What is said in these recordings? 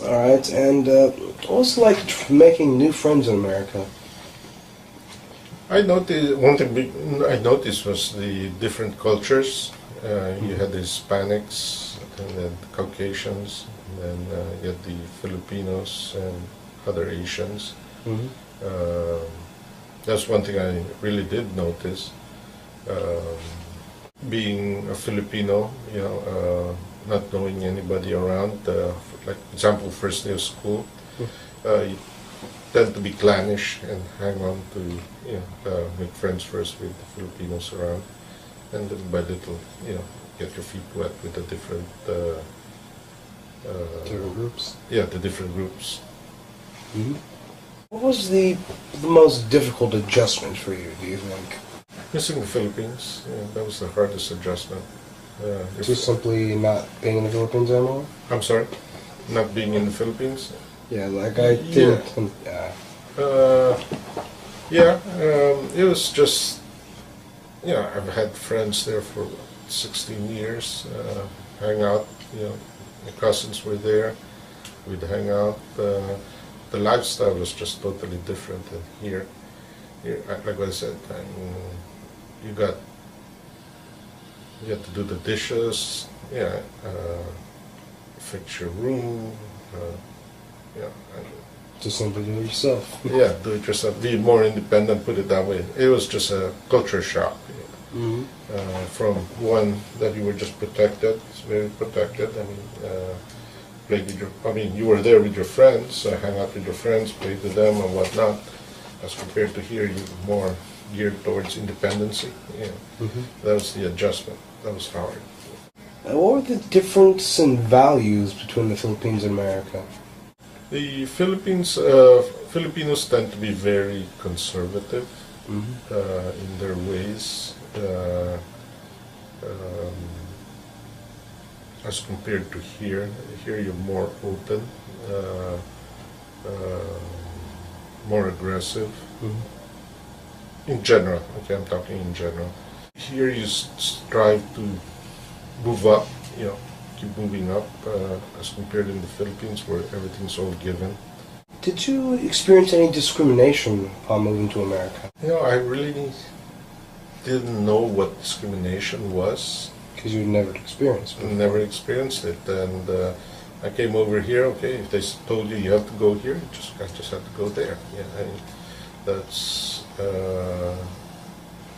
All right, and what was it like making new friends in America? I noticed one thing I noticed was the different cultures. You had the Hispanics, and then the Caucasians, and then you had the Filipinos and other Asians. Mm-hmm. Um, that's one thing I really did notice. Um, Being a Filipino, not knowing anybody around, like for example, first day of school, you tend to be clannish and hang on to, make friends first with the Filipinos around, and little by little, get your feet wet with the different, Different groups. yeah, the different groups. Mm-hmm. What was the most difficult adjustment for you, do you think? Missing the Philippines, that was the hardest adjustment. Just simply not being in the Philippines anymore? I'm sorry, not being in the Philippines. Yeah, like I didn't. It was just, I've had friends there for 16 years, hang out, my cousins were there, we'd hang out. The lifestyle was just totally different than here. Here, like I said, you had to do the dishes, fix your room, yeah, Just simply do it yourself. yeah, do it yourself. Be more independent. Put it that way. It was just a culture shock. Mm-hmm. From one that you were just protected, it's very protected. Played with you were there with your friends, hang out with your friends, played with them and whatnot. As compared to here, you're more geared towards independency. Mm-hmm. That was the adjustment. That was hard. What were the difference in values between the Philippines and America? The Filipinos tend to be very conservative in their ways, as compared to here. Here you're more open, more aggressive. Mm-hmm. In general, okay, I'm talking in general. Here you strive to move up, keep moving up, as compared in the Philippines where everything's all given. Did you experience any discrimination upon moving to America? I really didn't know what discrimination was. Because you never experienced it. Never experienced it, and I came over here. Okay, if they told you have to go here, I just had to go there. That's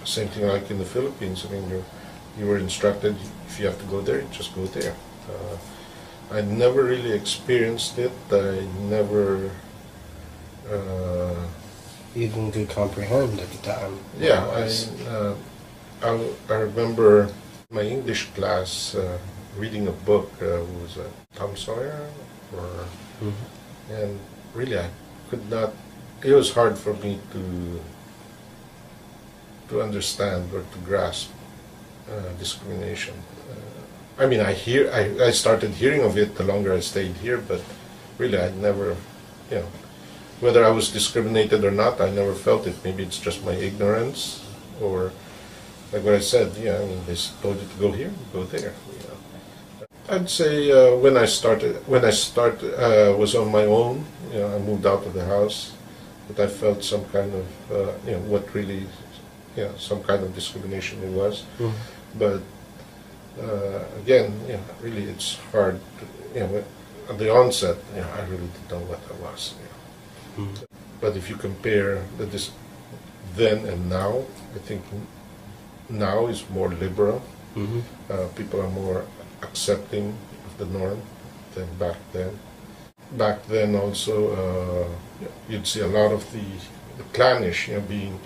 same thing like in the Philippines. You were instructed if you have to go there, just go there. I never really experienced it. I never. Even could comprehend at the time. Yeah, I remember my English class reading a book. Was it Tom Sawyer? And really, I could not. It was hard for me to understand or to grasp discrimination. I started hearing of it the longer I stayed here, but really, I never, whether I was discriminated or not, I never felt it. Maybe it's just my ignorance, or like what I said, they told you to go here, go there. I'd say when I was on my own, I moved out of the house, but I felt some kind of, what really, some kind of discrimination it was. But again, really it's hard to, at the onset, I really didn't know what I was. But if you compare then and now, I think now is more liberal. People are more accepting of the norm than back then. Back then also, you'd see a lot of the clannish, being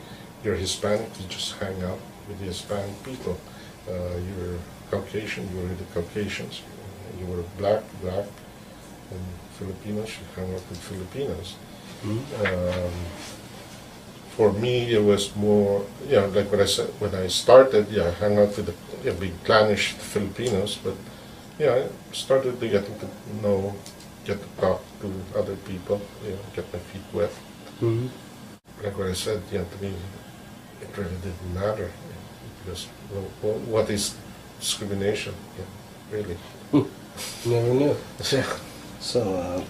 you're Hispanic, you just hang out with the Hispanic people. You're Caucasian, you were with the Caucasians. You were black, and Filipinos, you hang out with Filipinos. For me, it was more, like what I said, when I started, I hung out with the big clannish Filipinos, but I started to get to talk to other people, get my feet wet. Like what I said, to me, it really didn't matter, because what is discrimination? Really. Never knew. Yeah. So,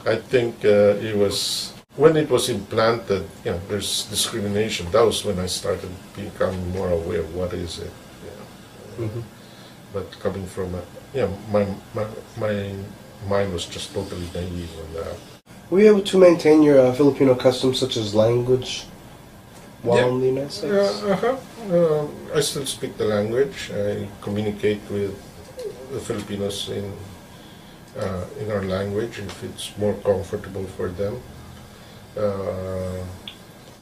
I think it was when it was implanted. You know, there's discrimination. That was when I started becoming more aware. What is it? You know, but coming from a, you know, my mind was just totally naive on that. Were you able to maintain your Filipino customs such as language while in the United States? I still speak the language. I communicate with the Filipinos in our language if it's more comfortable for them.